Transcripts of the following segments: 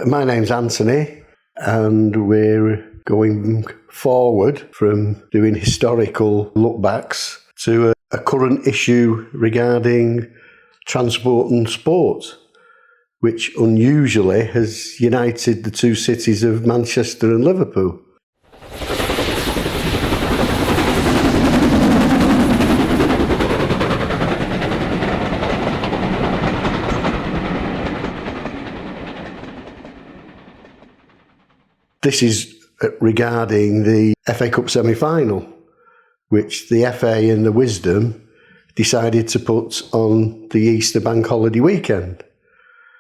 My name's Anthony, and we're going forward from doing historical lookbacks to a current issue regarding transport and sport, which unusually has united the two cities of Manchester and Liverpool. This is regarding the FA Cup semi-final, which the FA in the wisdom decided to put on the Easter bank holiday weekend.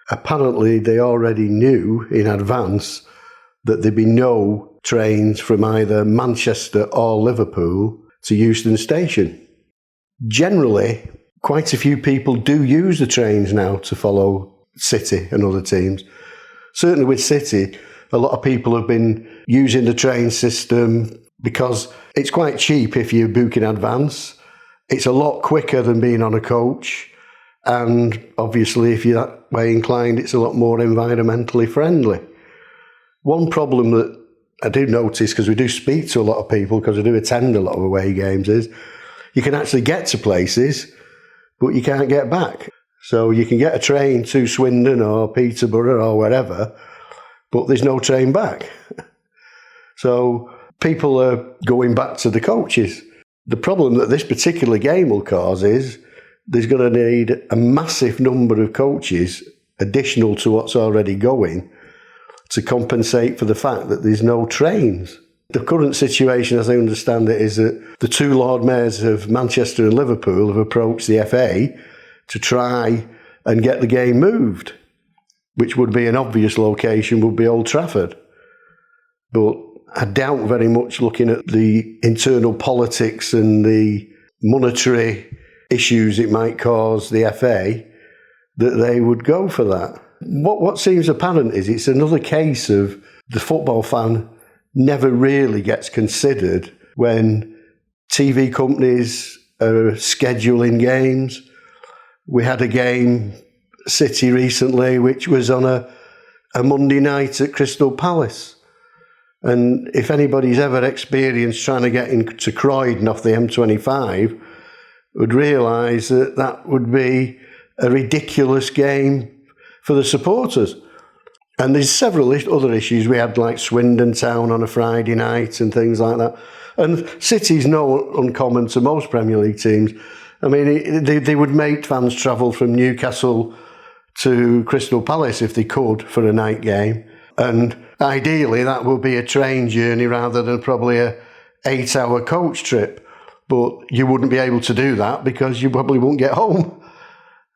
Apparently they already knew in advance that there'd be no trains from either Manchester or Liverpool to Euston Station. Generally, quite a few people do use the trains now to follow City and other teams. Certainly with City, a lot of people have been using the train system because it's quite cheap if you book in advance. It's a lot quicker than being on a coach. And obviously, if you're that way inclined, it's a lot more environmentally friendly. One problem that I do notice, because we do speak to a lot of people, because I do attend a lot of away games, is you can actually get to places, but you can't get back. So you can get a train to Swindon or Peterborough or wherever, but there's no train back. So people are going back to the coaches. The problem that this particular game will cause is there's going to need a massive number of coaches, additional to what's already going, to compensate for the fact that there's no trains. The current situation, as I understand it, is that the two Lord Mayors of Manchester and Liverpool have approached the FA to try and get the game moved, which would be an obvious location, would be Old Trafford. But I doubt very much, looking at the internal politics and the monetary issues it might cause the FA, that they would go for that. What seems apparent is it's another case of the football fan never really gets considered when TV companies are scheduling games. We had a game, City recently, which was on a Monday night at Crystal Palace. And if anybody's ever experienced trying to get into Croydon off the M25, would realise that that would be a ridiculous game for the supporters. And there's several other issues. We had like Swindon Town on a Friday night and things like that. And City's no uncommon to most Premier League teams. I mean, they would make fans travel from Newcastle to Crystal Palace if they could for a night game. And ideally that would be a train journey rather than probably a 8-hour coach trip. But you wouldn't be able to do that because you probably won't get home.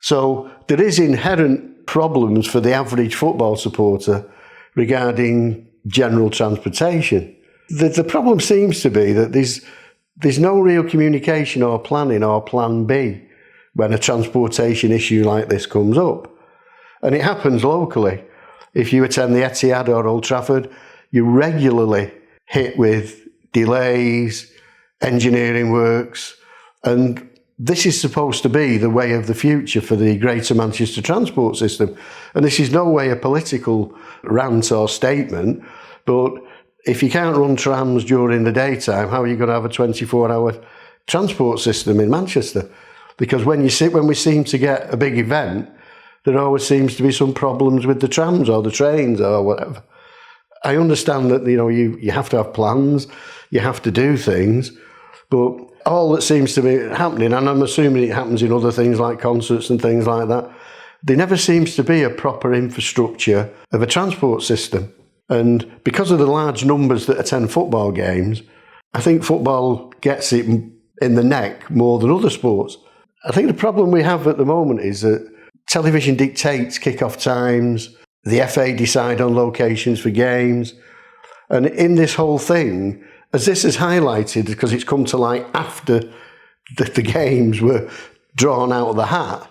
So there is inherent problems for the average football supporter regarding general transportation. The problem seems to be that there's no real communication or planning or plan B when a transportation issue like this comes up. And it happens locally. If you attend the Etihad or Old Trafford, you're regularly hit with delays, engineering works, and this is supposed to be the way of the future for the Greater Manchester transport system. And this is no way a political rant or statement, but if you can't run trams during the daytime, how are you going to have a 24-hour transport system in Manchester? Because when we seem to get a big event, there always seems to be some problems with the trams or the trains or whatever. I understand that, you have to have plans, you have to do things, but all that seems to be happening, and I'm assuming it happens in other things like concerts and things like that, there never seems to be a proper infrastructure of a transport system. And because of the large numbers that attend football games, I think football gets it in the neck more than other sports. I think the problem we have at the moment is that television dictates kick-off times, the FA decide on locations for games, and in this whole thing, as this is highlighted, because it's come to light after the games were drawn out of the hat,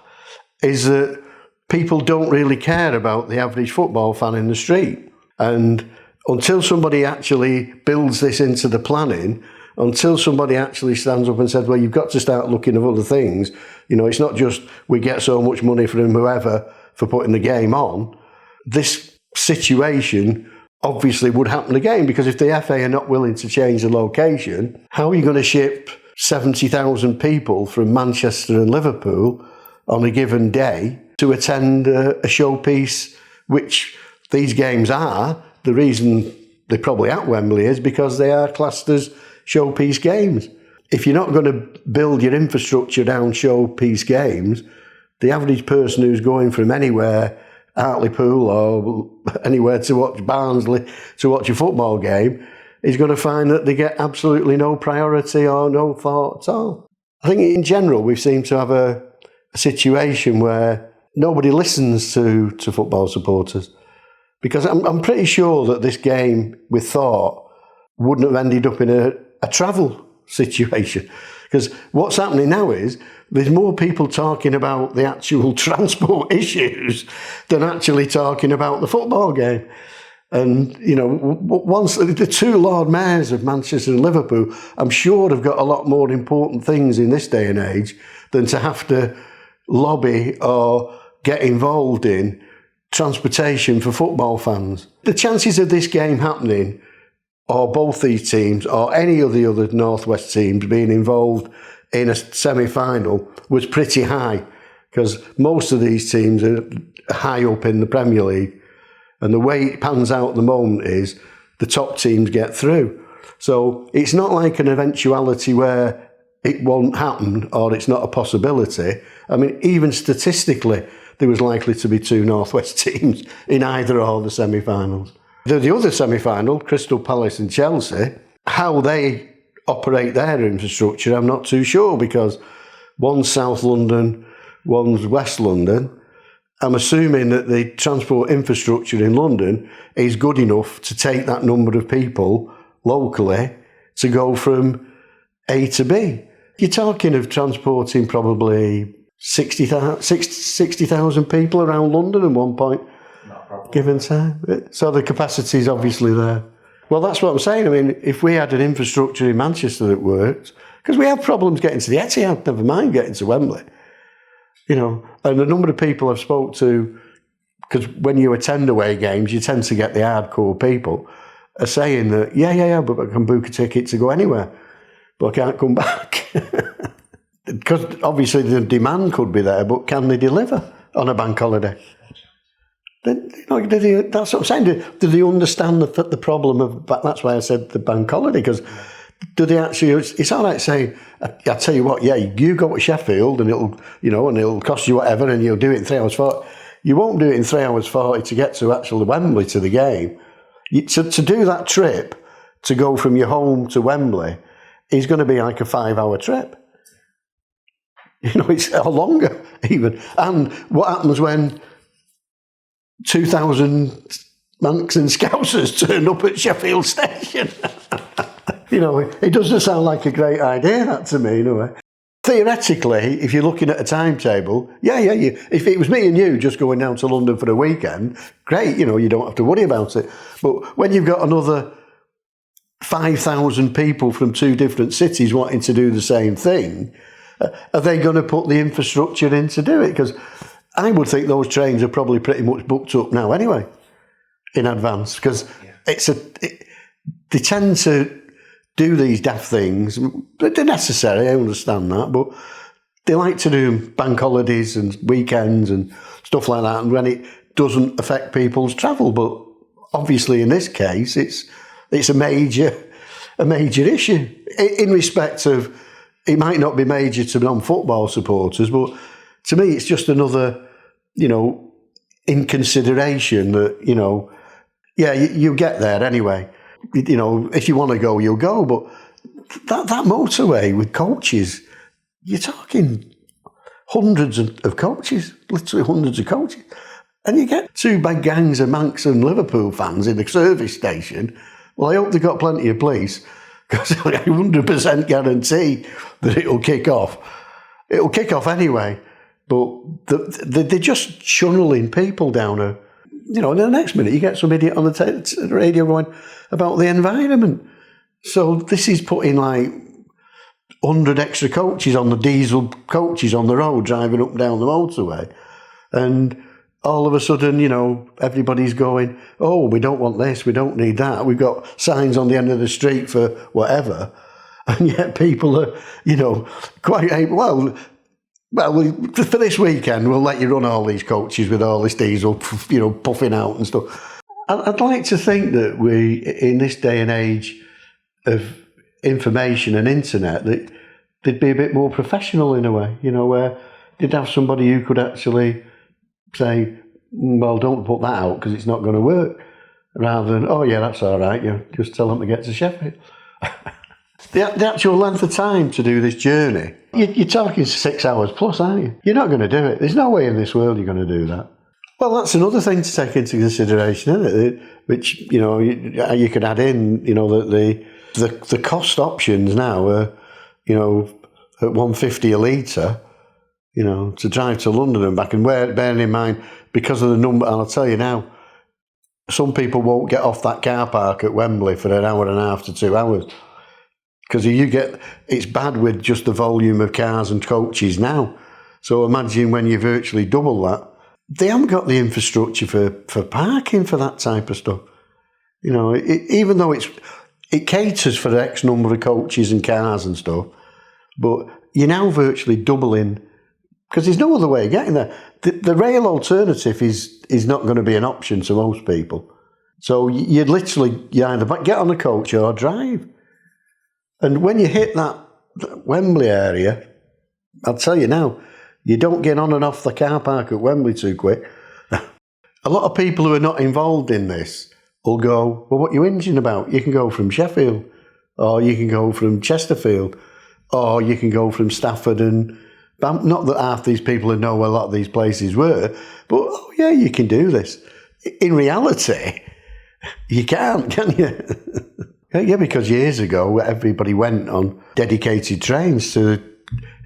is that people don't really care about the average football fan in the street. And until somebody actually builds this into the planning, until somebody actually stands up and says, well, you've got to start looking at other things. It's not just we get so much money from whoever for putting the game on. This situation obviously would happen again, because if the FA are not willing to change the location, how are you going to ship 70,000 people from Manchester and Liverpool on a given day to attend a showpiece, which these games are? The reason they're probably at Wembley is because they are classed as showpiece games. If you're not going to build your infrastructure around showpiece games, the average person who's going from anywhere, Hartlepool or anywhere to watch Barnsley, to watch a football game, is going to find that they get absolutely no priority or no thought at all. I think in general we seem to have a situation where nobody listens to football supporters, because I'm pretty sure that this game with thought wouldn't have ended up in a travel situation, because what's happening now is there's more people talking about the actual transport issues than actually talking about the football game. And, you know, once the two Lord Mayors of Manchester and Liverpool, I'm sure have got a lot more important things in this day and age than to have to lobby or get involved in transportation for football fans. The chances of this game happening, or both these teams or any of the other Northwest teams being involved in a semi-final, was pretty high, because most of these teams are high up in the Premier League. And the way it pans out at the moment is the top teams get through. So it's not like an eventuality where it won't happen or it's not a possibility. I mean, even statistically, there was likely to be two Northwest teams in either or the semi-finals. The other semi-final, Crystal Palace and Chelsea, how they operate their infrastructure, I'm not too sure, because one's South London, one's West London. I'm assuming that the transport infrastructure in London is good enough to take that number of people locally to go from A to B. You're talking of transporting probably 60,000 people around London at one point, given time. So the capacity is obviously there. Well, that's what I'm saying. I mean, if we had an infrastructure in Manchester that worked, because we have problems getting to the Etihad, never mind getting to Wembley. You know, and a number of people I've spoke to, because when you attend away games, you tend to get the hardcore people, are saying that, yeah, but I can book a ticket to go anywhere, but I can't come back. Because obviously the demand could be there, but can they deliver on a bank holiday? That's what I'm saying. Do they understand the problem of, that's why I said the bank holiday, because do they actually, it's all right saying, I tell you what, yeah, you go to Sheffield and it'll cost you whatever and you'll do it in 3 hours 40. You won't do it in 3 hours 40 to get to actually Wembley, to the game. To do that trip, to go from your home to Wembley, is going to be like a 5-hour trip. You know, it's longer even. And what happens when 2,000 Manx and Scousers turn up at Sheffield Station? You know, it doesn't sound like a great idea, that, to me, anyway. Theoretically, if you're looking at a timetable, if it was me and you just going down to London for a weekend, great, you know, you don't have to worry about it. But when you've got another 5,000 people from two different cities wanting to do the same thing, are they going to put the infrastructure in to do it? Because I would think those trains are probably pretty much booked up now anyway, in advance, because they tend to do these daft things. They're necessary, I understand that, but they like to do bank holidays and weekends and stuff like that, and when it doesn't affect people's travel. But obviously in this case, it's a major issue in respect of, it might not be major to non-football supporters, but to me it's just another, you know, in consideration that, you know, you get there anyway. You know, if you want to go, you'll go. But that motorway with coaches, you're talking hundreds of coaches, literally hundreds of coaches. And you get two big gangs of Manx and Liverpool fans in the service station. Well, I hope they've got plenty of police, because I 100% guarantee that it'll kick off. It'll kick off anyway. But they're just chunneling people down a... You know, in the next minute, you get some idiot on the radio going about the environment. So this is putting like 100 extra coaches on the diesel coaches on the road, driving up and down the motorway. And all of a sudden, everybody's going, oh, we don't want this, we don't need that. We've got signs on the end of the street for whatever. And yet people are, quite able, well, for this weekend, we'll let you run all these coaches with all this diesel, puffing out and stuff. I'd like to think that we, in this day and age of information and internet, that they'd be a bit more professional in a way, where they'd have somebody who could actually say, well, don't put that out because it's not going to work, rather than, oh yeah, that's all right, just tell them to get to Sheffield. The actual length of time to do this journey, you're talking 6 hours plus, aren't you? You're not going to do it. There's no way in this world you're going to do that. Well, that's another thing to take into consideration, isn't it? Which, you could add in, that the cost options now are, at $1.50 a litre, to drive to London and back. And bearing in mind, because of the number, and I'll tell you now, some people won't get off that car park at Wembley for an hour and a half to 2 hours. Because it's bad with just the volume of cars and coaches now. So imagine when you virtually double that. They haven't got the infrastructure for parking for that type of stuff. Even though it caters for X number of coaches and cars and stuff, but you're now virtually doubling, because there's no other way of getting there. The rail alternative is not going to be an option to most people. So you either get on a coach or drive. And when you hit that Wembley area, I'll tell you now, you don't get on and off the car park at Wembley too quick. A lot of people who are not involved in this will go, well, what are you whinging about? You can go from Sheffield, or you can go from Chesterfield, or you can go from Stafford and not that half these people would know where a lot of these places were, but oh yeah, you can do this. In reality, you can't, can you? Yeah, because years ago, everybody went on dedicated trains to,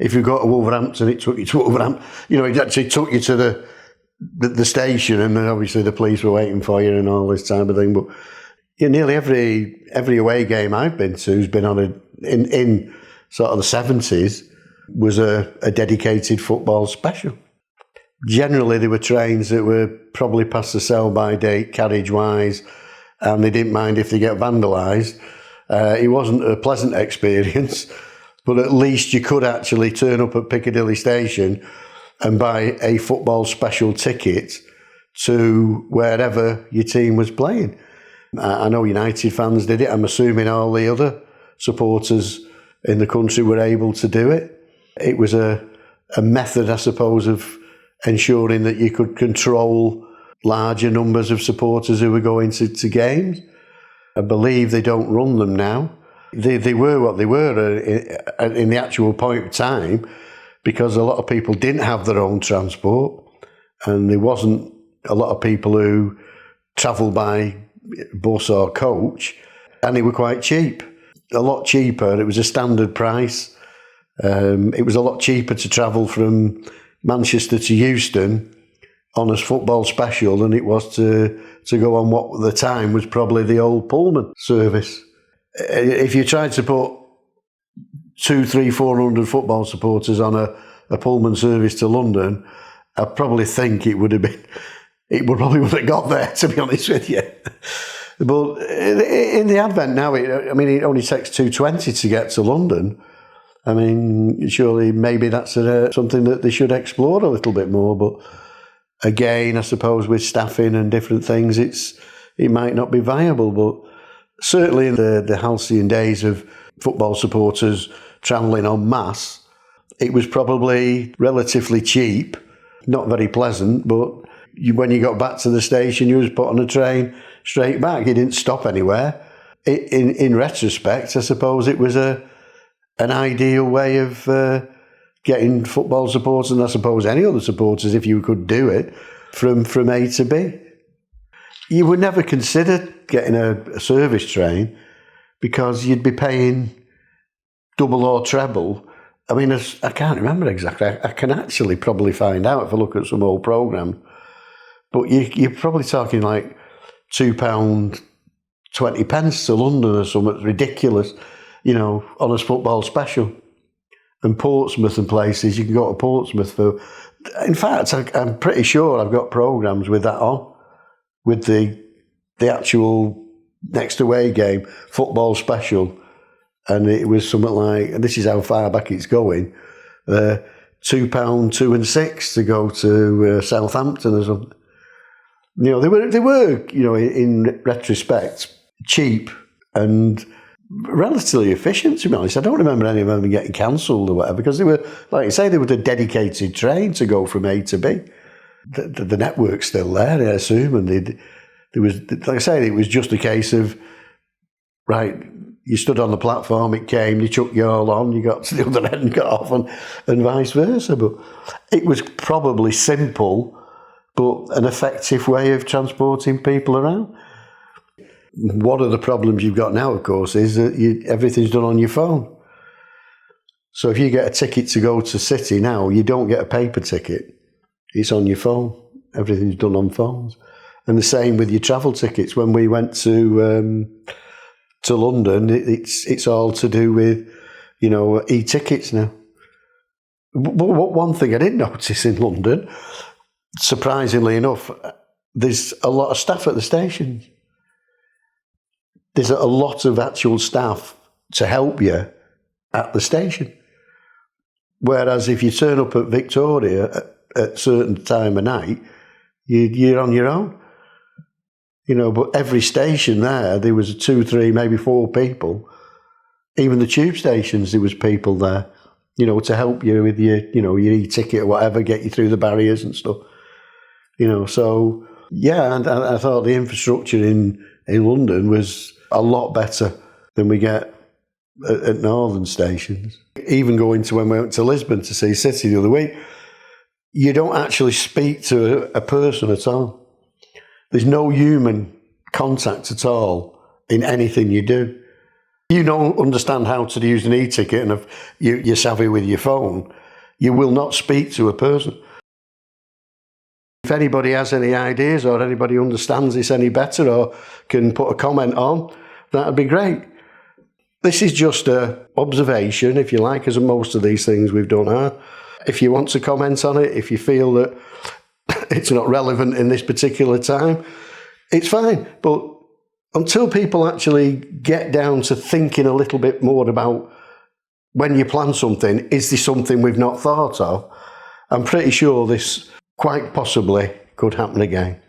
if you go to Wolverhampton, it took you to Wolverhampton. It actually took you to the station, and then obviously the police were waiting for you and all this type of thing. But nearly every away game I've been to has been on in sort of the 70s, was a dedicated football special. Generally, there were trains that were probably past the sell-by date carriage-wise, and they didn't mind if they get vandalised. It wasn't a pleasant experience, but at least you could actually turn up at Piccadilly Station and buy a football special ticket to wherever your team was playing. I know United fans did it. I'm assuming all the other supporters in the country were able to do it. It was a method, I suppose, of ensuring that you could control larger numbers of supporters who were going to games. I believe they don't run them now. They were what they were in the actual point of time, because a lot of people didn't have their own transport, and there wasn't a lot of people who travelled by bus or coach, and they were quite cheap. A lot cheaper. It was a standard price. It was a lot cheaper to travel from Manchester to Euston on a football special than it was to go on what at the time was probably the old Pullman service. If you tried to put 200, 300, 400 football supporters on a Pullman service to London, I probably think it would probably would have got there, to be honest with you. But in the advent now, it only takes 220 to get to London. I mean, surely maybe that's something that they should explore a little bit more. But again, I suppose with staffing and different things, it might not be viable. But certainly in the halcyon days of football supporters travelling en masse, it was probably relatively cheap, not very pleasant, but when you got back to the station, you was put on a train straight back. You didn't stop anywhere. In retrospect, I suppose it was an ideal way of getting football supporters, and I suppose any other supporters, if you could do it, from A to B. You would never consider getting a service train because you'd be paying double or treble. I mean, I can't remember exactly. I can actually probably find out if I look at some old programmes. But you're probably talking like £2.20 to London or something ridiculous, on a football special. And Portsmouth and places, you can go to Portsmouth for In fact, I'm pretty sure I've got programmes with that on, with the actual next away game, football special. And it was something like, and this is how far back it's going, £2, 2 and 6 to go to Southampton or something. You know, they were, you know, in retrospect, cheap and relatively efficient, to be honest. I don't remember any of them getting cancelled or whatever, because they were, like you say, they were the dedicated train to go from A to B. The network's still there, I assume, and there was, like I say, it was just a case of, right, you stood on the platform, it came, they chucked you all on, you got to the other end and got off, and vice versa. But it was probably simple, but an effective way of transporting people around. One of the problems you've got now, of course, is that everything's done on your phone. So if you get a ticket to go to City now, you don't get a paper ticket. It's on your phone. Everything's done on phones. And the same with your travel tickets. When we went to London, it's all to do with, you know, e-tickets now. But one thing I did notice in London, surprisingly enough, there's a lot of staff at the stations. There's a lot of actual staff to help you at the station. Whereas if you turn up at Victoria at a certain time of night, you're on your own. You know, but every station there was 2, 3, maybe 4 people. Even the tube stations, there was people there, you know, to help you with your, you know, your e-ticket or whatever, get you through the barriers and stuff. You know, so, yeah, and I thought the infrastructure in London was a lot better than we get at northern stations. Even going to when we went to Lisbon to see City the other week, you don't actually speak to a person at all. There's no human contact at all in anything you do. You don't understand how to use an e-ticket, and if you're savvy with your phone, you will not speak to a person. If anybody has any ideas or anybody understands this any better or can put a comment on, that'd be great. This is just an observation, if you like, as most of these things we've done are. If you want to comment on it, if you feel that it's not relevant in this particular time, it's fine. But until people actually get down to thinking a little bit more about when you plan something, is this something we've not thought of? I'm pretty sure this quite possibly could happen again.